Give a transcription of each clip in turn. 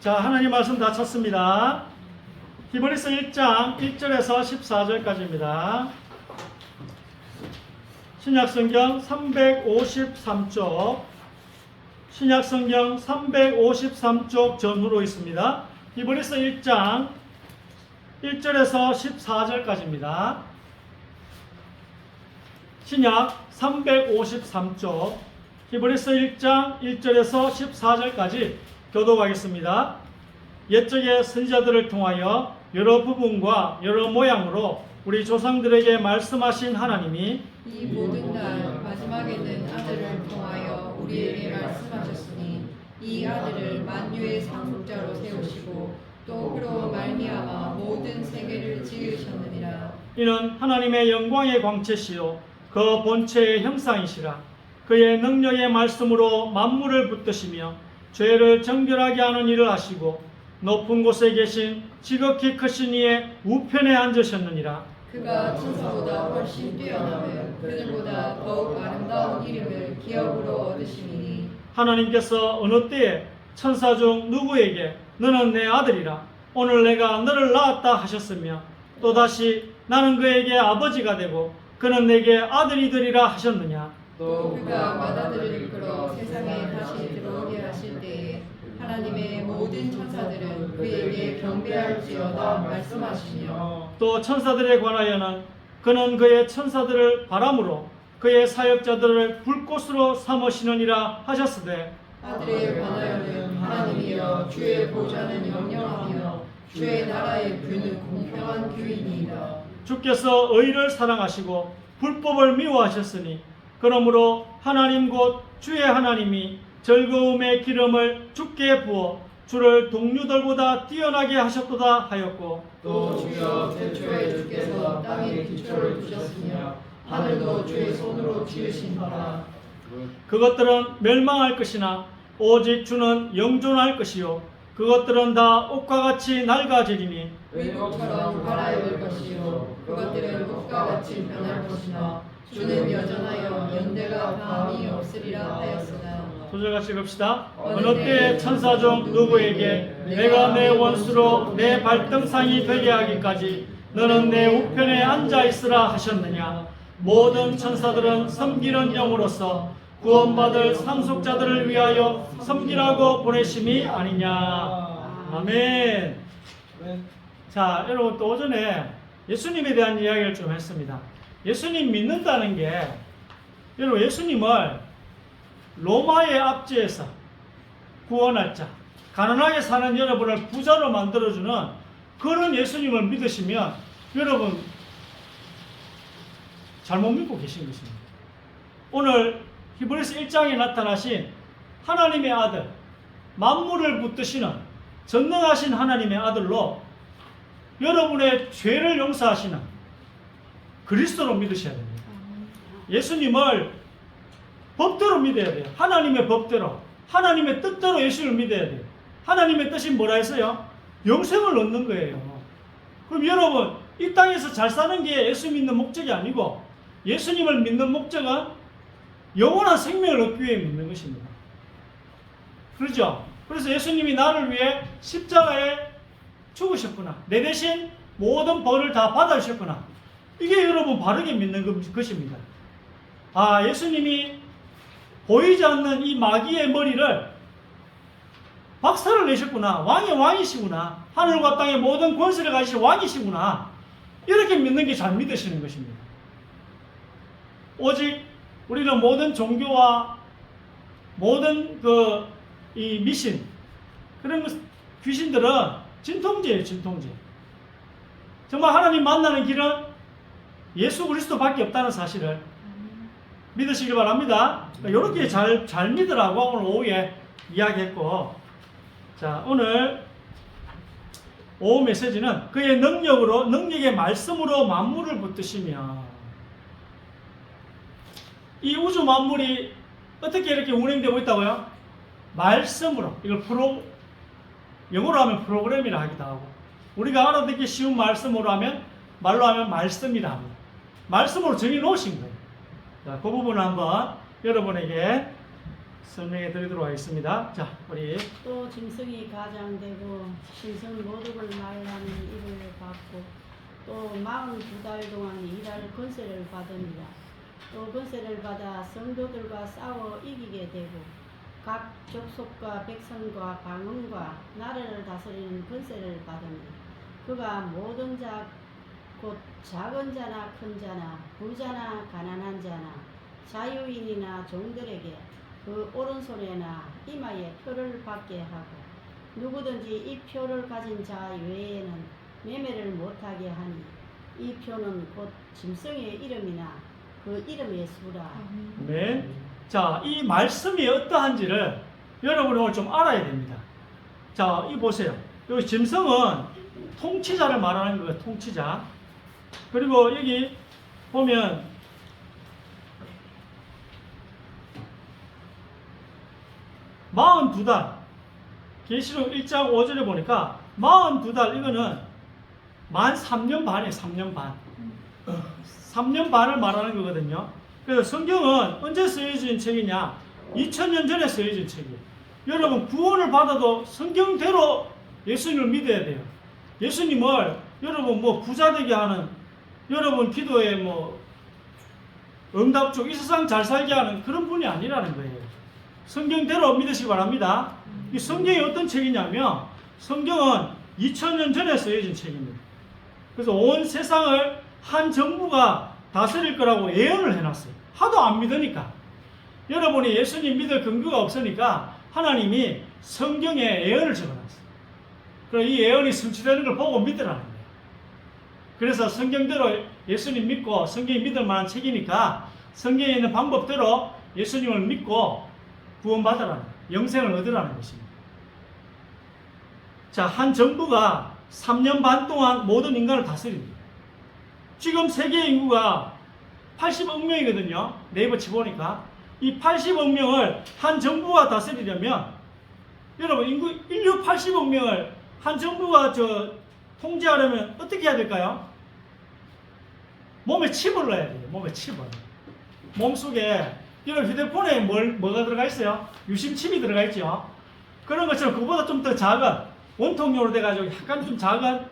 자, 하나님 말씀 다 찾습니다. 히브리서 1장 1절에서 14절까지입니다. 신약성경 353쪽, 신약성경 353쪽 전후로 있습니다. 히브리서 1장 1절에서 14절까지입니다. 신약 353쪽, 히브리서 1장 1절에서 14절까지 교독하겠습니다. 옛적의 선지자들을 통하여 여러 부분과 여러 모양으로 우리 조상들에게 말씀하신 하나님이 이 모든 날 마지막에는 아들을 통하여 우리에게 말씀하셨으니 이 아들을 만유의 상속자로 세우시고 또 그로 말미암아 모든 세계를 지으셨느니라. 이는 하나님의 영광의 광채시요 그 본체의 형상이시라. 그의 능력의 말씀으로 만물을 붙드시며 죄를 정결하게 하는 일을 하시고 높은 곳에 계신 지극히 크신 이의 우편에 앉으셨느니라. 그가 천사보다 훨씬 뛰어나며 그들보다 더욱 아름다운 이름을 기업으로 얻으시니 하나님께서 어느 때에 천사 중 누구에게 너는 내 아들이라 오늘 내가 너를 낳았다 하셨으며 또다시 나는 그에게 아버지가 되고 그는 내게 아들이 되리라 하셨느냐. 또 그가 맏아들을 이끌어 세상에 다시 들어오게 하실 때에 하나님의 모든 천사들은 그에게 경배할지어다 말씀하시며 또 천사들에 관하여는 그는 그의 천사들을 바람으로 그의 사역자들을 불꽃으로 삼으시느니라 하셨으되 아들에 관하여는 하나님이여 주의 보좌는 영영하며 주의 나라의 규는 공평한 규이니이다. 주께서 의를 사랑하시고 불법을 미워하셨으니 그러므로 하나님 곧 주의 하나님이 즐거움의 기름을 주께 부어 주를 동류들보다 뛰어나게 하셨도다 하였고 또 주여 태초에 주께서 땅에 기초를 두셨으며 하늘도 주의 손으로 지으신 바라. 그것들은 멸망할 것이나 오직 주는 영존할 것이요 그것들은 다 옷과 같이 낡아지리니 의복처럼 갈아입을 것이요 그것들은 옷과 같이 변할 것이나 주는 여전하여 연대가 다함이 없으리라 하였으나. 소절같이 읽읍시다. 어느 때에 천사 중 누구에게 내가 내 원수로 내 발등상이 되게 하기까지 너는 내 우편에 앉아 있으라 하셨느냐. 모든 천사들은 섬기는 영으로서 구원받을 상속자들을 위하여 섬기라고 보내심이 아니냐. 아멘. 자, 여러분 또 오전에 예수님에 대한 이야기를 좀 했습니다. 예수님 믿는다는 게 여러분 예수님을 로마의 압제에서 구원할 자, 가난하게 사는 여러분을 부자로 만들어주는 그런 예수님을 믿으시면 여러분 잘못 믿고 계신 것입니다. 오늘 히브리서 1장에 나타나신 하나님의 아들, 만물을 붙드시는 전능하신 하나님의 아들로 여러분의 죄를 용서하시는 그리스도로 믿으셔야 됩니다. 예수님을 법대로 믿어야 돼요. 하나님의 법대로, 하나님의 뜻대로 예수를 믿어야 돼요. 하나님의 뜻이 뭐라 했어요? 영생을 얻는 거예요. 그럼 여러분, 이 땅에서 잘 사는 게 예수 믿는 목적이 아니고 예수님을 믿는 목적은 영원한 생명을 얻기 위해 믿는 것입니다. 그렇죠? 그래서 예수님이 나를 위해 십자가에 죽으셨구나. 내 대신 모든 벌을 다 받아주셨구나. 이게 여러분 바르게 믿는 것입니다. 아, 예수님이 보이지 않는 이 마귀의 머리를 박살을 내셨구나. 왕의 왕이시구나. 하늘과 땅의 모든 권세를 가지신 왕이시구나. 이렇게 믿는 게 잘 믿으시는 것입니다. 오직 우리는 모든 종교와 모든 이 미신 그런 귀신들은 진통제예요, 진통제. 정말 하나님 만나는 길은 예수 그리스도밖에 없다는 사실을 믿으시길 바랍니다. 이렇게 잘 믿으라고 오늘 오후에 이야기했고, 자, 오늘 오후 메시지는 그의 능력의 말씀으로 만물을 붙드시며, 이 우주 만물이 어떻게 이렇게 운행되고 있다고요? 말씀으로. 이걸 영어로 하면 프로그램이라 하기도 하고, 우리가 알아듣기 쉬운 말씀으로 하면, 말로 하면 말씀이라 합니다. 말씀으로 정해 놓으신 거예요. 자, 그 부분을 한번 여러분에게 설명해 드리도록 하겠습니다. 자, 우리 또 짐승이 가장되고 신성 모독을 말하는 일을 받고 또 42달 동안 일할 권세를 받으니라. 또 권세를 받아 성도들과 싸워 이기게 되고 각 족속과 백성과 방언과 나라를 다스리는 권세를 받으니 그가 모든 자 곧 작은 자나 큰 자나 부자나 가난한 자나 자유인이나 종들에게 그 오른손에나 이마에 표를 받게 하고 누구든지 이 표를 가진 자 외에는 매매를 못하게 하니 이 표는 곧 짐승의 이름이나 그 이름의 수라. 네. 자, 이 말씀이 어떠한지를 여러분이 오늘 좀 알아야 됩니다. 자, 이 보세요. 여기 짐승은 통치자를 말하는 거예요. 통치자. 그리고 여기 보면 (42달) 계시록 1장 5절에 보니까 42달 이거는 만 3년 반이에요. 3년 반. 3년 반을 말하는 거거든요. 그래서 성경은 언제 쓰여진 책이냐? 2000년 전에 쓰여진 책이에요. 여러분 구원을 받아도 성경대로 예수님을 믿어야 돼요. 예수님을 여러분 뭐 부자 되게 하는, 여러분 기도에 뭐 응답 쪽 이 세상 잘 살게 하는 그런 분이 아니라는 거예요. 성경대로 믿으시기 바랍니다. 이 성경이 어떤 책이냐면 성경은 2000년 전에 쓰여진 책입니다. 그래서 온 세상을 한 정부가 다스릴 거라고 예언을 해놨어요. 하도 안 믿으니까. 여러분이 예수님 믿을 근거가 없으니까 하나님이 성경에 예언을 적어놨어요. 그래서 이 예언이 성취되는 걸 보고 믿으라는 거예요. 그래서 성경대로 예수님 믿고 성경이 믿을 만한 책이니까 성경에 있는 방법대로 예수님을 믿고 구원받으라는, 영생을 얻으라는 것입니다. 자, 한 정부가 3년 반 동안 모든 인간을 다스립니다. 지금 세계 인구가 80억 명이거든요. 네이버 치보니까. 이 80억 명을 한 정부가 다스리려면, 여러분, 인류 80억 명을 한 정부가 통제하려면 어떻게 해야 될까요? 몸에 칩을 넣어야 돼요. 몸에 칩을. 몸속에, 이런 휴대폰에 뭐가 들어가 있어요? 유심칩이 들어가 있죠. 그런 것처럼 그보다 좀 더 작은, 원통용으로 돼가지고 약간 좀 작은,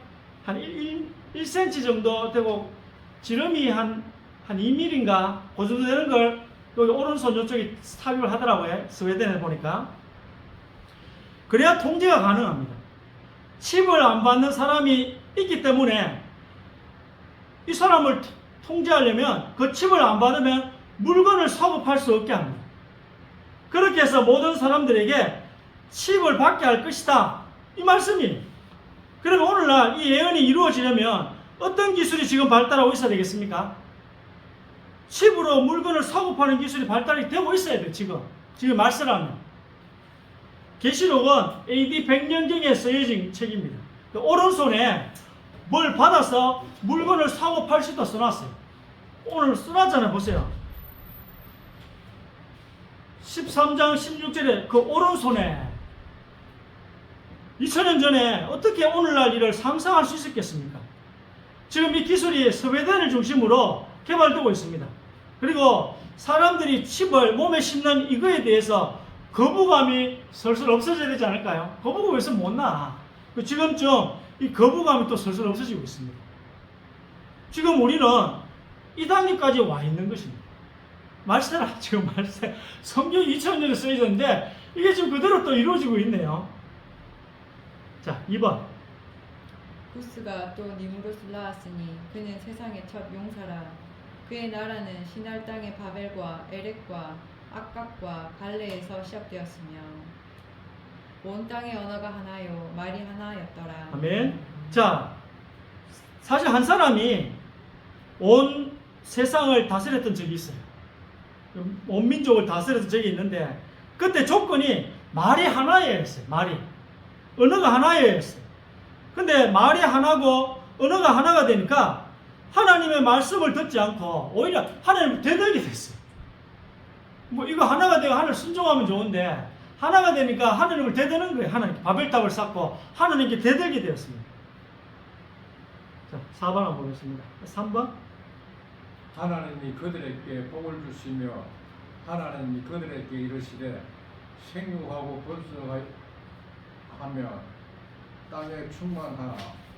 한 1cm 정도 되고, 지름이 한 2mm인가? 그 정도 되는 걸 여기 오른손 이쪽에 삽입을 하더라고요. 스웨덴에 보니까. 그래야 통제가 가능합니다. 칩을 안 받는 사람이 있기 때문에 이 사람을 통제하려면 그 칩을 안 받으면 물건을 사고 팔 수 없게 합니다. 그렇게 해서 모든 사람들에게 칩을 받게 할 것이다. 이 말씀이에요. 그러면 오늘날 이 예언이 이루어지려면 어떤 기술이 지금 발달하고 있어야 되겠습니까? 칩으로 물건을 사고 파는 기술이 발달이 되고 있어야 돼요. 지금 말씀하면. 계시록은 AD 100년경에 쓰여진 책입니다. 오른손에 뭘 받아서 물건을 사고 팔 수 있다 써놨어요. 오늘 써놨잖아요. 보세요. 13장 16절에 그 오른손에 2000년 전에 어떻게 오늘날 일을 상상할 수 있었겠습니까? 지금 이 기술이 스웨덴을 중심으로 개발되고 있습니다. 그리고 사람들이 칩을 몸에 심는 이거에 대해서 거부감이 슬슬 없어져야 되지 않을까요? 거부감이 있으면 못 나. 지금쯤 이 거부감이 또 슬슬 없어지고 있습니다. 지금 우리는 이 단계까지 와 있는 것입니다. 말세라, 지금 말세. 성경이 2000년에 쓰여졌는데 이게 지금 그대로 또 이루어지고 있네요. 자, 2번. 구스가 또 니무롯을 낳았으니 그는 세상의 첫 용사라. 그의 나라는 신할 땅의 바벨과 에렉과 악각과 갈레에서 시작되었으며 온 땅의 언어가 하나요 말이 하나였더라. 아멘. 자, 사실 한 사람이 온 세상을 다스렸던 적이 있어요. 온 민족을 다스렸던 적이 있는데 그때 조건이 말이 하나였어요. 말이. 언어가 하나였어요. 근데 말이 하나고 언어가 하나가 되니까 하나님의 말씀을 듣지 않고 오히려 하나님을 되들게 됐어요. 뭐 이거 하나가 되고 하나님을 순종하면 좋은데 하나가 되니까 하나님을 대드는 거예요. 하나님 바벨탑을 쌓고 하나님께 대들게 되었습니다. 자, 4번 한번 보겠습니다. 3번. 하나님이 그들에게 복을 주시며 하나님이 그들에게 이르시되 생육하고 번성하며 땅에 충만하라.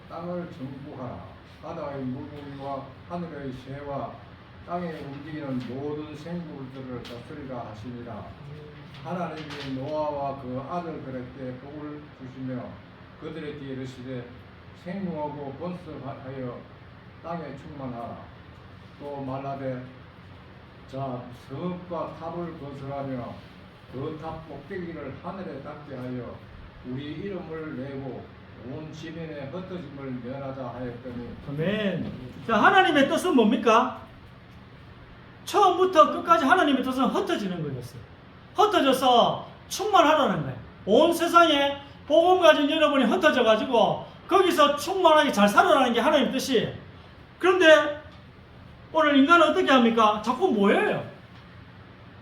땅을 정복하라. 바다의 물고기와 하늘의 새와 땅에 움직이는 모든 생물들을 다스리라 하시니라. 하나님이 노아와 그 아들들에게 복을 주시며 그들에게 이르시되 생육하고 번성하여 땅에 충만하라. 또 말하되 자 성읍과 탑을 건설하며 그 탑 꼭대기를 하늘에 닿게 하여 우리 이름을 내고 온 지면에 흩어짐을 면하자 하였더니 아멘. 자, 하나님의 뜻은 뭡니까? 처음부터 끝까지 하나님의 뜻은 흩어지는 거였어요. 흩어져서 충만하라는 거예요. 온 세상에 복음 가진 여러분이 흩어져 가지고 거기서 충만하게 잘 살아라는 게 하나님의 뜻이에요. 그런데 오늘 인간은 어떻게 합니까? 자꾸 모여요.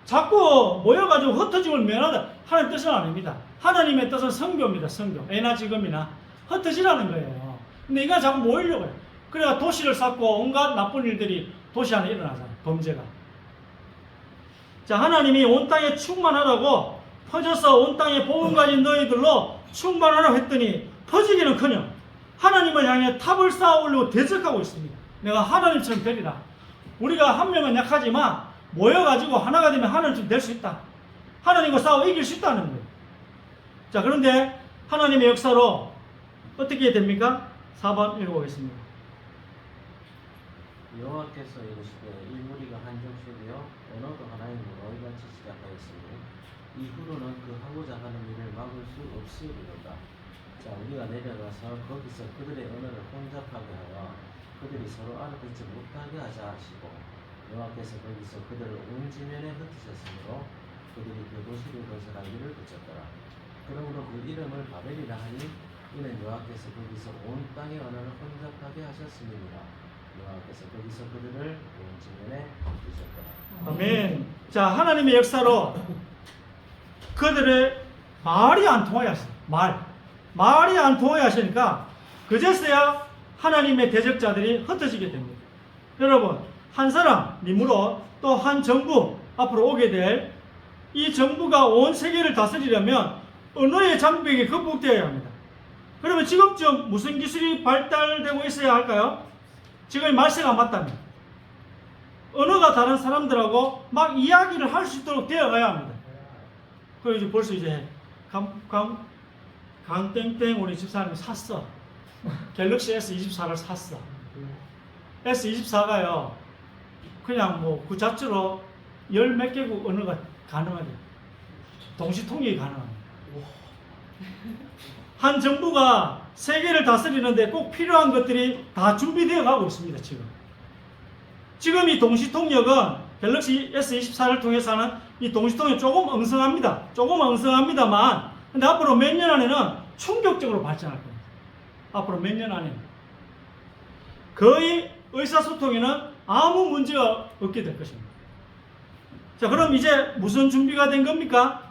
자꾸 모여가지고 흩어짐을 면하다. 하나님의 뜻은 아닙니다. 하나님의 뜻은 성교입니다. 성교. 애나 지금이나 흩어지라는 거예요. 근데 인간은 자꾸 모이려고 해요. 그래야 도시를 쌓고 온갖 나쁜 일들이 도시 안에 일어나잖아요. 범죄가. 자, 하나님이 온 땅에 충만하라고 퍼져서 온 땅에 복음 가진 너희들로 충만하라고 했더니 퍼지기는커녕 하나님을 향해 탑을 쌓아 올리고 대적하고 있습니다. 내가 하나님처럼 되리라. 우리가 한 명은 약하지만 모여가지고 하나가 되면 하나님처럼 될 수 있다. 하나님과 싸워 이길 수 있다는 거예요. 자, 그런데 하나님의 역사로 어떻게 됩니까? 4번 읽어보겠습니다. 여호와께서 이르시되 이 무리가 한정수되어 언어도 하나님으로 이같이 시작하였으니 이후로는 그 하고자 하는 일을 막을 수 없으리로다. 자, 우리가 내려가서 거기서 그들의 언어를 혼잡하게 하여 그들이 서로 알아듣지 못하게 하자 하시고 여호와께서 거기서 그들을 온 지면에 흩으셨으므로 그들이 그 도시를 건설하기를 그쳤더라. 그러므로 그 이름을 바벨이라 하니 이는 여호와께서 거기서 온 땅의 언어를 혼잡하게 하셨음이니라. 여호와께서 거기서 그들을 온 지면에 흩으셨더라. 아멘. 자, 하나님의 역사로 그들의 말이 안 통하게 하시다. 말이 안 통하게 하시니까 그제서야 하나님의 대적자들이 흩어지게 됩니다. 여러분, 한 사람, 니무롯, 또 한 정부, 앞으로 오게 될 이 정부가 온 세계를 다스리려면 언어의 장벽이 극복되어야 합니다. 그러면 지금쯤 무슨 기술이 발달되고 있어야 할까요? 지금 말세가 맞다면 언어가 다른 사람들하고 막 이야기를 할 수 있도록 되어가야 합니다. 그리고 이제 벌써 이제 강땡땡 우리 집사람이 샀어. 갤럭시 S24를 샀어. S24가요 그냥 뭐 그 자체로 열 몇 개국 언어가 가능하죠. 동시 통역이 가능합니다. 한 정부가 세계를 다스리는데 꼭 필요한 것들이 다 준비되어 가고 있습니다. 지금 이 동시 통역은 갤럭시 S24를 통해서 하는 이 동시 통역 조금 엉성합니다만 근데 앞으로 몇 년 안에는 충격적으로 발전할 겁니다. 앞으로 몇 년 안에는 거의 의사소통에는 아무 문제가 없게 될 것입니다. 자, 그럼 이제 무슨 준비가 된 겁니까?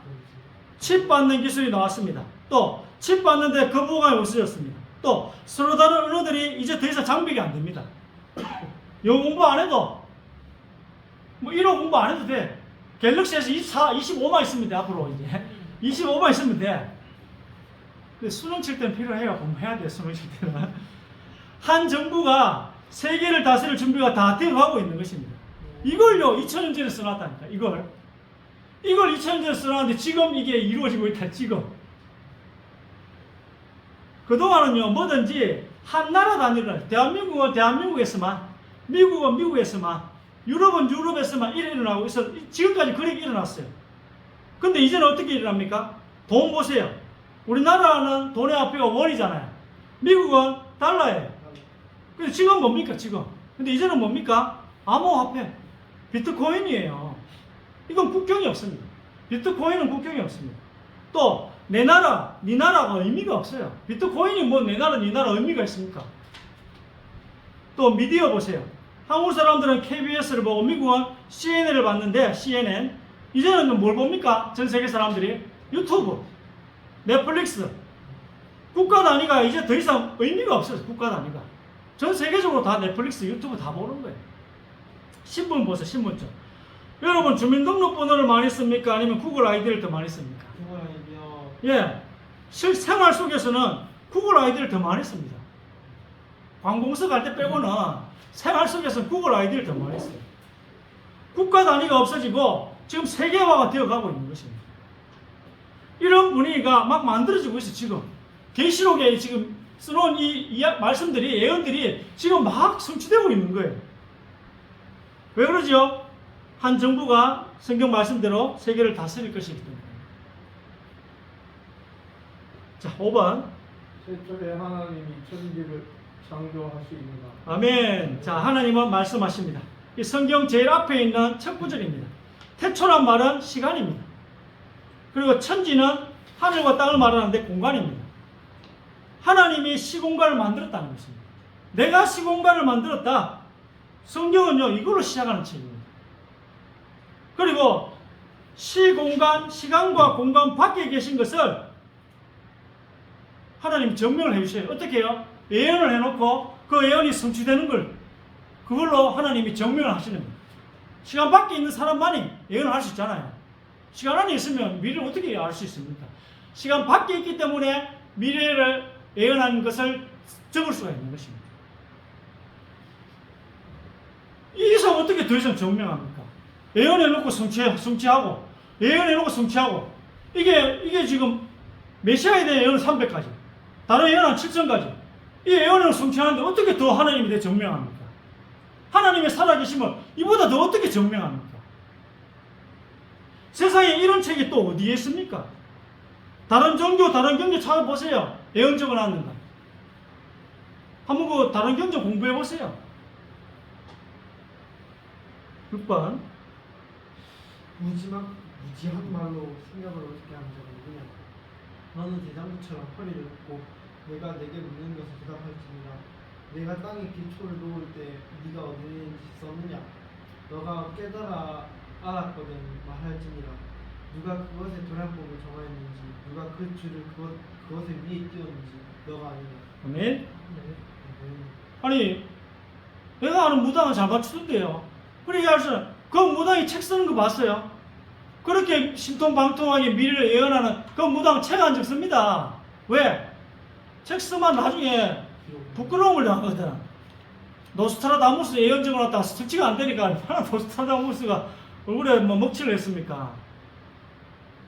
칩 받는 기술이 나왔습니다. 또 칩 받는데 거부감이 없어졌습니다. 또 서로 다른 언어들이 이제 더 이상 장벽이 안 됩니다. 영어 공부 안 해도 뭐 1호 공부 안 해도 돼. 갤럭시에서 25만 있습니다. 앞으로 이제 25만 있으면 돼. 근데 수능 칠 때는 필요해요. 공부해야 돼. 수능 칠 때는. 한 정부가 세계를 다스릴 준비가 다 되어가고 있는 것입니다. 이걸요 2000년 전에 써놨다니까. 이걸 2000년 전에 써놨는데 지금 이게 이루어지고 있다. 지금 그동안은요 뭐든지 한 나라 단위로 대한민국은 대한민국에서만, 미국은 미국에서만, 유럽은 유럽에서만 이래 일어나고 있어. 지금까지 그렇게 일어났어요. 근데 이제는 어떻게 일어납니까? 돈 보세요. 우리나라는 돈의 화폐가 원이잖아요. 미국은 달러예요. 근데 지금 뭡니까 지금? 근데 이제는 뭡니까? 암호화폐, 비트코인이에요. 이건 국경이 없습니다. 비트코인은 국경이 없습니다. 또 내 나라, 네 나라가 의미가 없어요. 비트코인이 뭐 내 나라, 네 나라 의미가 있습니까? 또 미디어 보세요. 한국 사람들은 KBS를 보고 미국은 CNN을 봤는데 CNN 이제는 뭘 봅니까? 전 세계 사람들이 유튜브, 넷플릭스. 국가 단위가 이제 더 이상 의미가 없어요. 국가 단위가 전 세계적으로 다 넷플릭스, 유튜브 다 보는 거예요. 신문 보세요. 신문좀 여러분 주민등록번호를 많이 씁니까? 아니면 구글 아이디를 더 많이 씁니까? 구글 아이디어. 예, 실생활 속에서는 구글 아이디를 더 많이 씁니다. 관공서 갈 때 빼고는 생활 속에서는 구글 아이디를 더 많이 써요. 국가 단위가 없어지고 지금 세계화가 되어가고 있는 것입니다. 이런 분위기가 막 만들어지고 있어요. 지금 계시록에 지금 써놓은 이 말씀들이, 예언들이 지금 막 성취되고 있는 거예요. 왜 그러죠? 한 정부가 성경 말씀대로 세계를 다스릴 것이기 때문에. 자, 5번. 최초에 하나님이 천지를 창조하시니라. 아멘. 자, 하나님은 말씀하십니다. 이 성경 제일 앞에 있는 첫 구절입니다. 태초란 말은 시간입니다. 그리고 천지는 하늘과 땅을 말하는데 공간입니다. 하나님이 시공간을 만들었다는 것입니다. 내가 시공간을 만들었다. 성경은요, 이걸로 시작하는 책입니다. 그리고 시공간, 시간과 공간 밖에 계신 것을 하나님 증명을 해주셔요. 어떻게 해요? 예언을 해놓고 그 예언이 성취되는 걸 그걸로 하나님이 증명을 하시는 거예요. 시간 밖에 있는 사람만이 예언을 할 수 있잖아요. 시간 안에 있으면 미래를 어떻게 알 수 있습니까? 시간 밖에 있기 때문에 미래를 예언하는 것을 적을 수가 있는 것입니다. 이 이상 어떻게 더 이상 증명합니까? 예언해놓고 성취하고 예언해놓고 성취하고 이게 지금 메시아에 대한 예언은 300가지, 다른 예언은 7,000가지. 이 예언을 성취하는데 어떻게 더 하나님에 대해 증명합니까? 하나님의 살아계심을 이보다 더 어떻게 증명합니까? 세상에 이런 책이 또 어디에 있습니까? 다른 종교, 다른 경제 찾아보세요. 예언 적어놨는가? 한번 그 다른 경제 공부해보세요. 6번. 무지한 말로 생각을 어떻게 하는 자는구냐. 너는 대장부처럼 허리를 굽고 내가 내게 묻는 것을 대답할지니라. 내가 땅에 기초를 놓을 때 네가 어디에 있었느냐. 너가 깨달아 알았거든 말할지니라. 누가 그것의 도량법을 정하였는지 누가 그 줄을 그것의 위에 띄웠는지 너가 아니냐. 아멘. 아니, 내가 아는 무당은 잘 맞추던데요. 그러니까 그 무당이 책 쓰는 거 봤어요? 그렇게 신통방통하게 미래를 예언하는 그 무당 책 안 적습니다. 왜? 책 쓰면 나중에 부끄러움을 당하거든. 노스트라다무스 예언 적어놨다가 설치가 안 되니까 얼마나 노스트라다무스가 얼굴에 뭐 먹칠을 했습니까?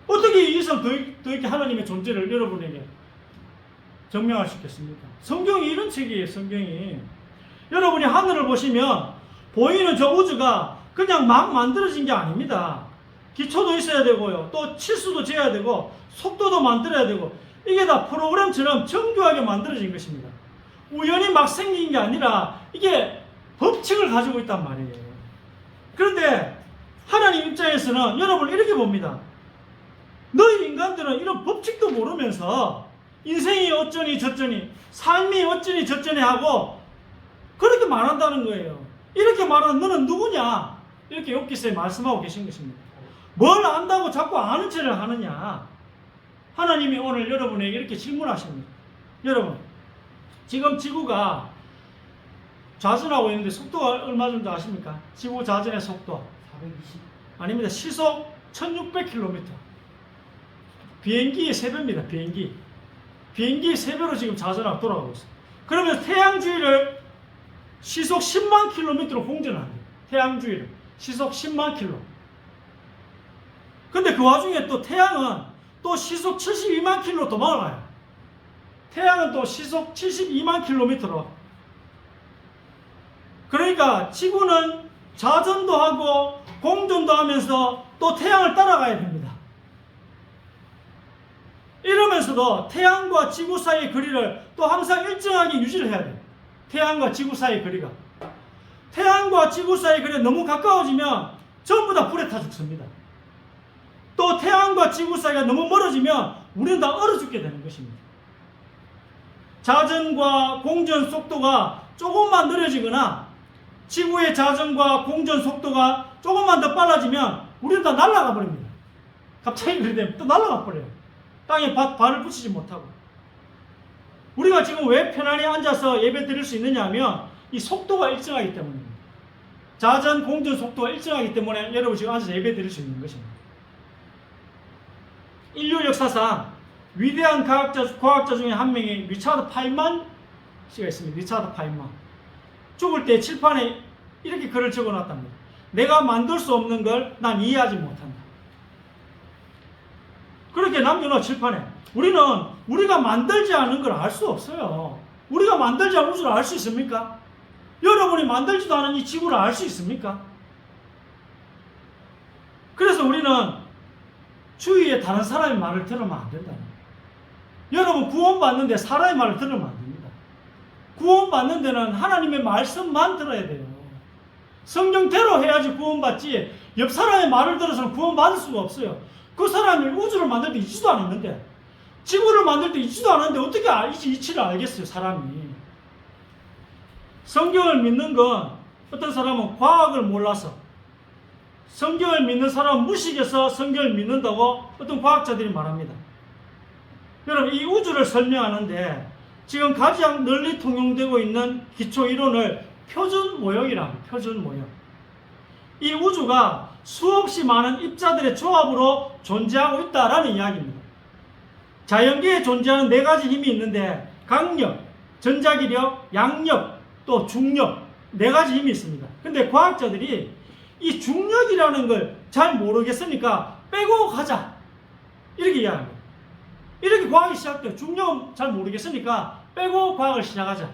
어떻게 이 이상 더 이렇게 하나님의 존재를 여러분에게 증명할 수 있겠습니까? 성경이 이런 책이에요. 성경이. 여러분이 하늘을 보시면 보이는 저 우주가 그냥 막 만들어진 게 아닙니다. 기초도 있어야 되고요. 또 치수도 재야 되고 속도도 만들어야 되고 이게 다 프로그램처럼 정교하게 만들어진 것입니다. 우연히 막 생긴 게 아니라 이게 법칙을 가지고 있단 말이에요. 그런데 하나님 입장에서는 여러분 이렇게 봅니다. 너희 인간들은 이런 법칙도 모르면서 인생이 어쩌니 저쩌니 삶이 어쩌니 저쩌니 하고 그렇게 말한다는 거예요. 이렇게 말하는 너는 누구냐? 이렇게 욥기서에 말씀하고 계신 것입니다. 뭘 안다고 자꾸 아는 체를 하느냐? 하나님이 오늘 여러분에게 이렇게 질문하십니다. 여러분, 지금 지구가 좌전하고 있는데 속도가 얼마 정도 아십니까? 지구 좌전의 속도 420. 아닙니다. 시속 1600km. 비행기의 3배입니다. 비행기의 3배로 지금 좌전하고 돌아가고 있어요. 그러면 태양 주위를 시속 10만 킬로미터로 공전합니다. 태양 주위를 시속 10만 킬로. 근데 그 와중에 또 태양은 또 시속 72만 킬로 도망가요. 태양은 또 시속 72만 킬로미터로. 그러니까 지구는 자전도 하고 공전도 하면서 또 태양을 따라가야 됩니다. 이러면서도 태양과 지구 사이의 거리를 또 항상 일정하게 유지를 해야 돼요. 태양과 지구 사이의 거리가. 태양과 지구 사이의 거리가 너무 가까워지면 전부 다 불에 타 죽습니다. 또 태양과 지구 사이가 너무 멀어지면 우리는 다 얼어 죽게 되는 것입니다. 자전과 공전 속도가 조금만 느려지거나 지구의 자전과 공전 속도가 조금만 더 빨라지면 우리는 다 날아가 버립니다. 갑자기 그래 되면 또 날아가 버려요. 땅에 발을 붙이지 못하고. 우리가 지금 왜 편안히 앉아서 예배 드릴 수 있느냐 하면 이 속도가 일정하기 때문입니다. 자전, 공전 속도가 일정하기 때문에 여러분 지금 앉아서 예배 드릴 수 있는 것입니다. 인류 역사상 위대한 과학자 중에 한 명이 리차드 파인만 씨가 있습니다. 리차드 파인만. 죽을 때 칠판에 이렇게 글을 적어놨답니다. 내가 만들 수 없는 걸 난 이해하지 못한다. 그렇게 남겨놓은 칠판에. 우리는 우리가 만들지 않은 걸 알 수 없어요. 우리가 만들지 않은 우주를 알 수 있습니까? 여러분이 만들지도 않은 이 지구를 알 수 있습니까? 그래서 우리는 주위에 다른 사람의 말을 들으면 안 된다. 여러분 구원받는데 사람의 말을 들으면 안 됩니다. 구원받는 데는 하나님의 말씀만 들어야 돼요. 성경대로 해야지 구원받지 옆 사람의 말을 들어서는 구원받을 수가 없어요. 그 사람이 우주를 만들 때 이치도 않았는데 지구를 만들 때 이치도 않았는데 어떻게 이치를 알겠어요, 사람이. 성경을 믿는 건 어떤 사람은 과학을 몰라서 성경을 믿는 사람은 무식해서 성경을 믿는다고 어떤 과학자들이 말합니다. 여러분 이 우주를 설명하는데 지금 가장 널리 통용되고 있는 기초 이론을 표준 모형이라고 합니다. 표준 모형. 이 우주가 수없이 많은 입자들의 조합으로 존재하고 있다라는 이야기입니다. 자연계에 존재하는 4가지 힘이 있는데 강력, 전자기력, 양력, 또 중력 4가지 힘이 있습니다. 근데 과학자들이 이 중력이라는 걸 잘 모르겠으니까 빼고 가자 이렇게 이야기합니다. 이렇게 과학이 시작돼요. 중력은 잘 모르겠으니까 빼고 과학을 시작하자.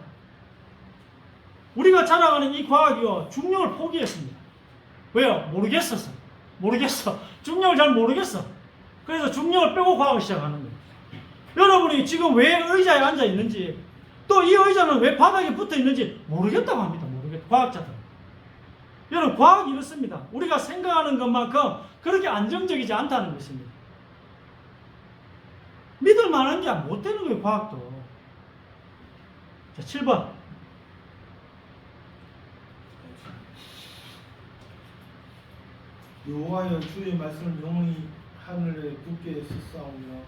우리가 자랑하는 이 과학이요 중력을 포기했습니다. 왜요? 모르겠어서. 모르겠어. 중력을 잘 모르겠어. 그래서 중력을 빼고 과학을 시작하는 거예요. 여러분이 지금 왜 의자에 앉아 있는지 또 이 의자는 왜 바닥에 붙어 있는지 모르겠다고 합니다. 모르겠다. 과학자들. 여러분 과학이 이렇습니다. 우리가 생각하는 것만큼 그렇게 안정적이지 않다는 것입니다. 믿을 만한 게 못 되는 거예요. 과학도. 자 7번. 여호와여 주의 말씀을 영원히 하늘에 굳게 솟사오며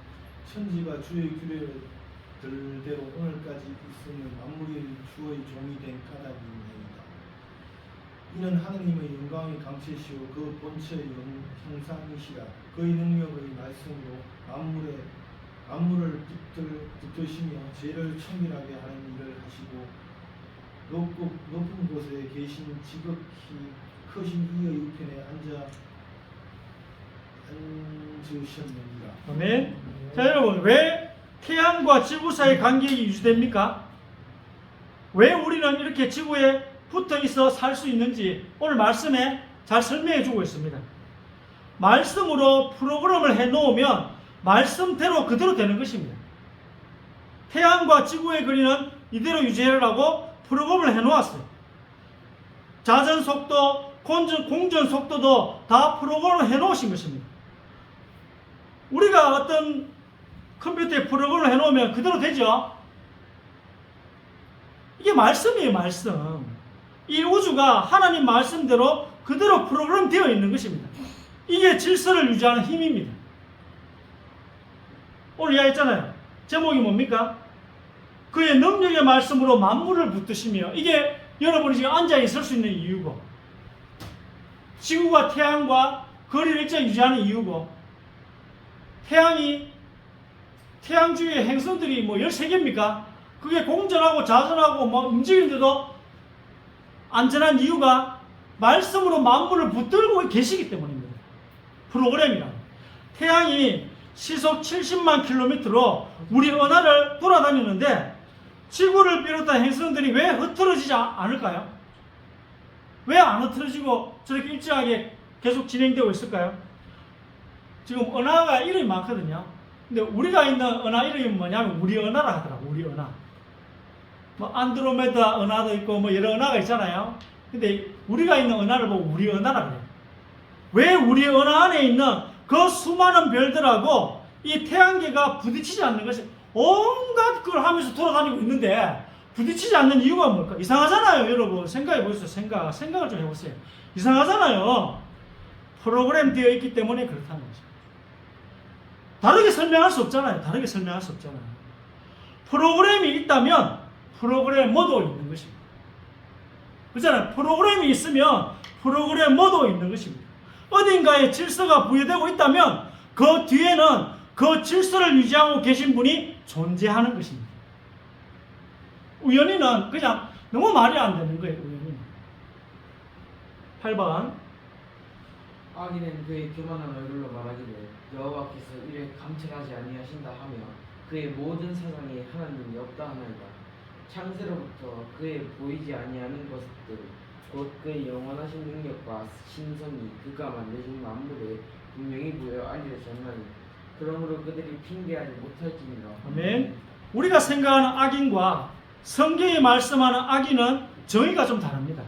천지가 주의 규례들대로 오늘까지 있으며 만물이 주의 종이 된 까닭이니이다. 이는 하느님의 영광의 강체시오 그 본체의 형상이시라. 그의 능력의 말씀으로 만물을 붙드시며 죄를 청결하게 하는 일을 하시고 높은 곳에 계신 지극히 크신 이의 우편에 앉으셨느니라. 아멘. 자 여러분 왜 태양과 지구 사이의 간격이 유지됩니까? 왜 우리는 이렇게 지구에 붙어 있어 살 수 있는지 오늘 말씀에 잘 설명해 주고 있습니다. 말씀으로 프로그램을 해 놓으면 말씀대로 그대로 되는 것입니다. 태양과 지구의 거리는 이대로 유지하라고 프로그램을 해 놓았어요. 자전 속도, 공전 속도도 다 프로그램을 해 놓으신 것입니다. 우리가 어떤 컴퓨터에 프로그램을 해 놓으면 그대로 되죠? 이게 말씀이에요, 말씀. 이 우주가 하나님 말씀대로 그대로 프로그램 되어 있는 것입니다. 이게 질서를 유지하는 힘입니다. 오늘 이야기했잖아요. 제목이 뭡니까? 그의 능력의 말씀으로 만물을 붙드시며 이게 여러분이 지금 앉아 있을 수 있는 이유고 지구가 태양과 거리를 일정히 유지하는 이유고 태양 주위에 행성들이 뭐 13개입니까? 그게 공전하고 자전하고 뭐 움직이는데도 안전한 이유가 말씀으로 만물을 붙들고 계시기 때문입니다. 프로그램이라. 태양이 시속 70만 킬로미터로 우리 은하를 돌아다니는데 지구를 비롯한 행성들이 왜 흐트러지지 않을까요? 왜 안 흐트러지고 저렇게 일정하게 계속 진행되고 있을까요? 지금 은하가 이름이 많거든요. 근데 우리가 있는 은하 이름이 뭐냐면 우리 은하라 하더라고. 우리 은하. 뭐 안드로메다 은하도 있고 뭐 여러 은하가 있잖아요. 근데 우리가 있는 은하를 보고 우리 은하라 그래요. 왜 우리 은하 안에 있는 그 수많은 별들하고 이 태양계가 부딪히지 않는 것이 온갖 걸 하면서 돌아다니고 있는데 부딪히지 않는 이유가 뭘까? 이상하잖아요, 여러분. 생각해 보세요. 생각을 좀 해보세요. 이상하잖아요. 프로그램 되어 있기 때문에 그렇다는 거죠. 다르게 설명할 수 없잖아요. 다르게 설명할 수 없잖아요. 프로그램이 있다면 프로그래머도 있는 것입니다. 그렇잖아요. 프로그램이 있으면 프로그램 모두 있는 것입니다. 어딘가에 질서가 부여되고 있다면 그 뒤에는 그 질서를 유지하고 계신 분이 존재하는 것입니다. 우연히는 그냥 너무 말이 안 되는 거예요. 우연히는. 8번. 악인은 그의 교만한 얼굴로 말하기를 여호와께서 이를 감찰하지 아니하신다 하며 그의 모든 사상에 하나님이 없다 하나이다. 창세로부터 그의 보이지 아니하는 것들 곧 그의 영원하신 능력과 신성이 그가 만드신 만물에 분명히 보여 알려졌나니 그러므로 그들이 핑계하지 못할지니라. 아멘. 우리가 생각하는 악인과 성경이 말씀하는 악인은 정의가 좀 다릅니다.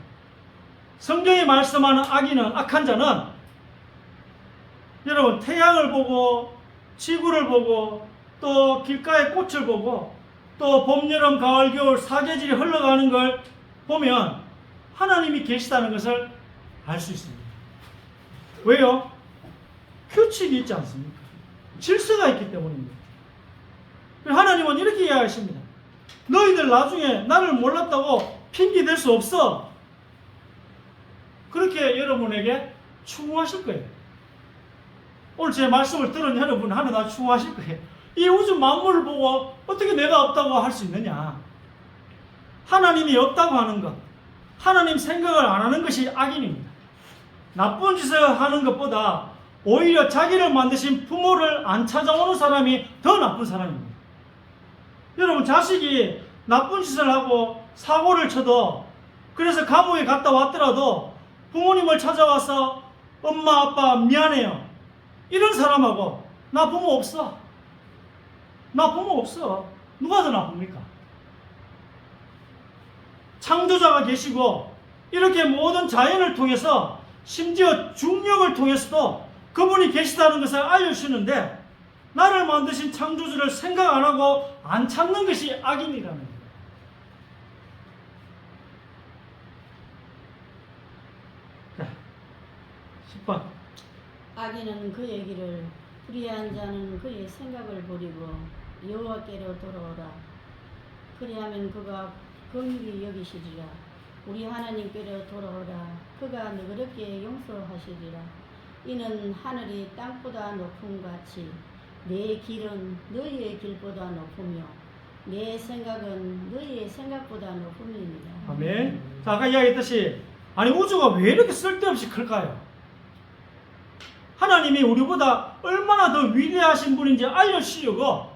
성경이 말씀하는 악인은, 악한 자는 여러분 태양을 보고 지구를 보고 또 길가의 꽃을 보고 또 봄, 여름, 가을, 겨울 사계절이 흘러가는 걸 보면 하나님이 계시다는 것을 알 수 있습니다. 왜요? 규칙이 있지 않습니까? 질서가 있기 때문입니다. 하나님은 이렇게 이야기하십니다. 너희들 나중에 나를 몰랐다고 핑계 댈 수 없어. 그렇게 여러분에게 추궁하실 거예요. 오늘 제 말씀을 들은 여러분 하나님 추궁하실 거예요. 이 우주 만물을 보고 어떻게 내가 없다고 할 수 있느냐. 하나님이 없다고 하는 것, 하나님 생각을 안 하는 것이 악인입니다. 나쁜 짓을 하는 것보다 오히려 자기를 만드신 부모를 안 찾아오는 사람이 더 나쁜 사람입니다. 여러분, 자식이 나쁜 짓을 하고 사고를 쳐도, 그래서 감옥에 갔다 왔더라도 부모님을 찾아와서 엄마 아빠 미안해요, 이런 사람하고 나 부모 없어, 나 부모 없어, 누가 더 나쁩니까? 창조자가 계시고 이렇게 모든 자연을 통해서 심지어 중력을 통해서도 그분이 계시다는 것을 알려주시는데 나를 만드신 창조주를 생각 안 하고 안 찾는 것이 악인이라는 거예요. 자, 10번. 악인은 그의 길을, 불의한 자는 그의 생각을 버리고 여호와께로 돌아오라. 그리하면 그가 긍휼히 여기시리라. 우리 하나님께로 돌아오라. 그가 너그럽게 용서하시리라. 이는 하늘이 땅보다 높음 같이 내 길은 너희의 길보다 높으며 내 생각은 너희의 생각보다 높음이니라. 아멘. 자, 아까 이야기했듯이, 아니 우주가 왜 이렇게 쓸데없이 클까요? 하나님이 우리보다 얼마나 더 위대하신 분인지 알려주시려고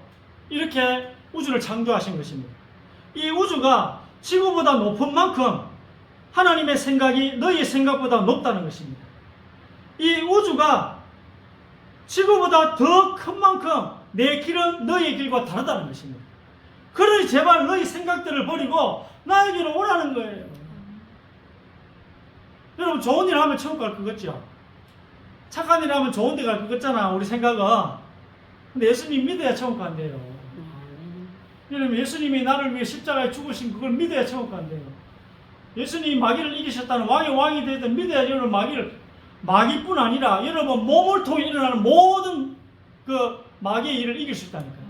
이렇게 우주를 창조하신 것입니다. 이 우주가 지구보다 높은 만큼 하나님의 생각이 너희의 생각보다 높다는 것입니다. 이 우주가 지구보다 더 큰 만큼 내 길은 너희의 길과 다르다는 것입니다. 그러니 제발 너희 생각들을 버리고 나에게로 오라는 거예요. 여러분, 좋은 일 하면 천국 갈 것 같죠? 착한 일 하면 좋은 데 갈 것 같잖아, 우리 생각은. 근데 예수님 믿어야 천국 간대요. 여러분, 예수님이 나를 위해 십자가에 죽으신 그걸 믿어야 천국 간대요. 예수님이 마귀를 이기셨다는, 왕의 왕이 되든 믿어야 여러분 마귀뿐 아니라 여러분 몸을 통해 일어나는 모든 그 마귀의 일을 이길 수 있다니까요.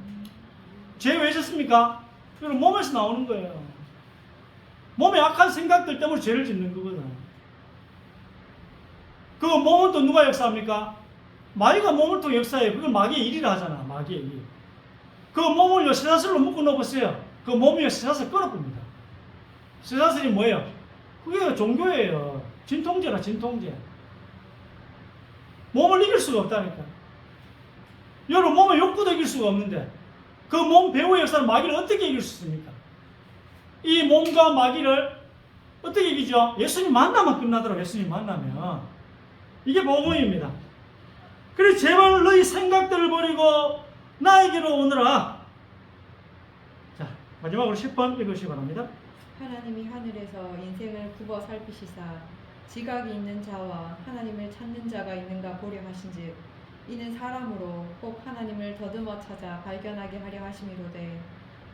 죄 왜 졌습니까? 여러분 몸에서 나오는 거예요. 몸의 악한 생각들 때문에 죄를 짓는 거거든. 그 몸은 또 누가 역사합니까? 마귀가 몸을 통해 역사해요. 그건 마귀의 일이라 하잖아. 마귀의 일. 그 몸을요 쇠사슬로 묶어 놓으세요. 그 몸이요 쇠사슬 끊어봅니다. 쇠사슬이 뭐예요? 그게 종교예요. 진통제라, 진통제. 몸을 이길 수가 없다니까. 여러분 몸의 욕구도 이길 수가 없는데 그 몸 배후의 역사는 마귀를 어떻게 이길 수 있습니까? 이 몸과 마귀를 어떻게 이기죠? 예수님 만나면 끝나더라고요. 예수님 만나면. 이게 복음입니다. 그래서 제발 너희 생각들을 버리고 나에게로 오너라. 자, 마지막으로 10번 읽으시기 바랍니다. 하나님이 하늘에서 인생을 굽어 살피시사 지각이 있는 자와 하나님을 찾는 자가 있는가 보려 하신즉 이는 사람으로 꼭 하나님을 더듬어 찾아 발견하게 하려 하심이로되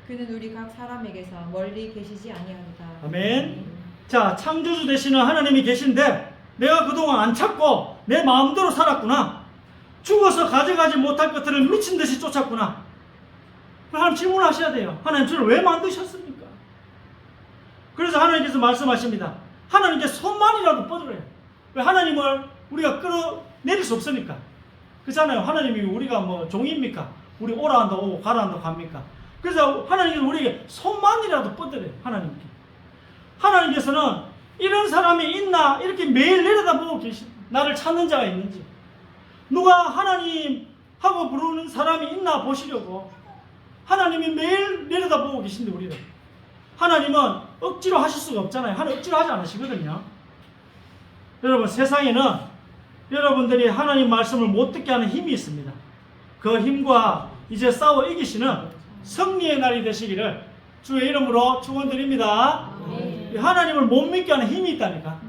그는 우리 각 사람에게서 멀리 계시지 아니하리다. 아멘. 자, 창조주 되시는 하나님이 계신데 내가 그동안 안 찾고 내 마음대로 살았구나. 죽어서 가져가지 못할 것들을 미친 듯이 쫓았구나. 하나님 질문하셔야 돼요. 하나님 저를 왜 만드셨습니까? 그래서 하나님께서 말씀하십니다. 하나님께 손만이라도 뻗으래요. 왜 하나님을 우리가 끌어내릴 수 없으니까. 그렇잖아요. 하나님이 우리가 뭐 종입니까? 우리 오라 한다 오고 가라 한다 갑니까? 그래서 하나님께서 우리에게 손만이라도 뻗으래요. 하나님께. 하나님께서는 이런 사람이 있나 이렇게 매일 내려다보고 계신 나를 찾는 자가 있는지 누가 하나님하고 부르는 사람이 있나 보시려고 하나님이 매일 내려다보고 계신데 우리를 하나님은 억지로 하실 수가 없잖아요. 하나님 억지로 하지 않으시거든요. 여러분 세상에는 여러분들이 하나님 말씀을 못 듣게 하는 힘이 있습니다. 그 힘과 이제 싸워 이기시는 승리의 날이 되시기를 주의 이름으로 축원드립니다. 하나님을 못 믿게 하는 힘이 있다니까.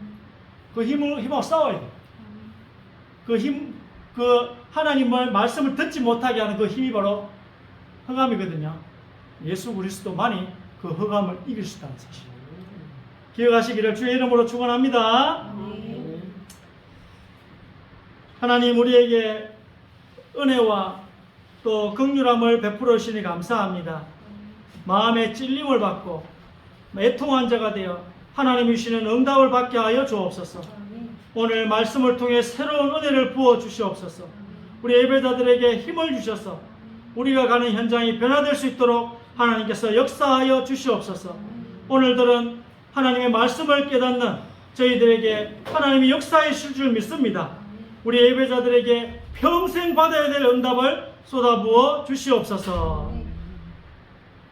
그 힘하고 싸워야 돼. 그 하나님의 말씀을 듣지 못하게 하는 그 힘이 바로 흑암이거든요. 예수 그리스도만이 그 흑암을 이길 수 있다는 사실. 기억하시기를 주의 이름으로 축원합니다. 하나님 우리에게 은혜와 또 긍휼함을 베풀어 주시니 감사합니다. 마음의 찔림을 받고 애통한 자가 되어 하나님이 주시는 응답을 받게 하여 주옵소서. 오늘 말씀을 통해 새로운 은혜를 부어 주시옵소서. 우리 예배자들에게 힘을 주셔서 우리가 가는 현장이 변화될 수 있도록 하나님께서 역사하여 주시옵소서. 오늘들은 하나님의 말씀을 깨닫는 저희들에게 하나님이 역사해 주실 줄 믿습니다. 우리 예배자들에게 평생 받아야 될 응답을 쏟아부어 주시옵소서.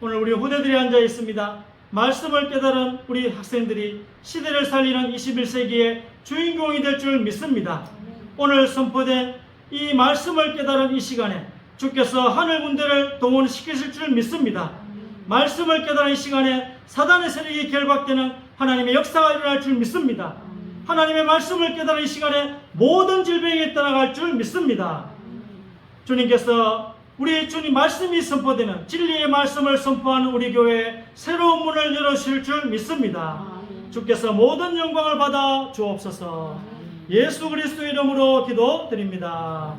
오늘 우리 후대들이 앉아 있습니다. 말씀을 깨달은 우리 학생들이 시대를 살리는 21세기의 주인공이 될 줄 믿습니다. 오늘 선포된 이 말씀을 깨달은 이 시간에 주께서 하늘 군대를 동원시키실 줄 믿습니다. 말씀을 깨달은 이 시간에 사단의 세력이 결박되는 하나님의 역사가 일어날 줄 믿습니다. 하나님의 말씀을 깨달은 이 시간에 모든 질병이 떠나갈 줄 믿습니다. 주님께서 우리 주님 말씀이 선포되는 진리의 말씀을 선포하는 우리 교회에 새로운 문을 열어주실 줄 믿습니다. 주께서 모든 영광을 받아 주옵소서. 예수 그리스도 이름으로 기도드립니다.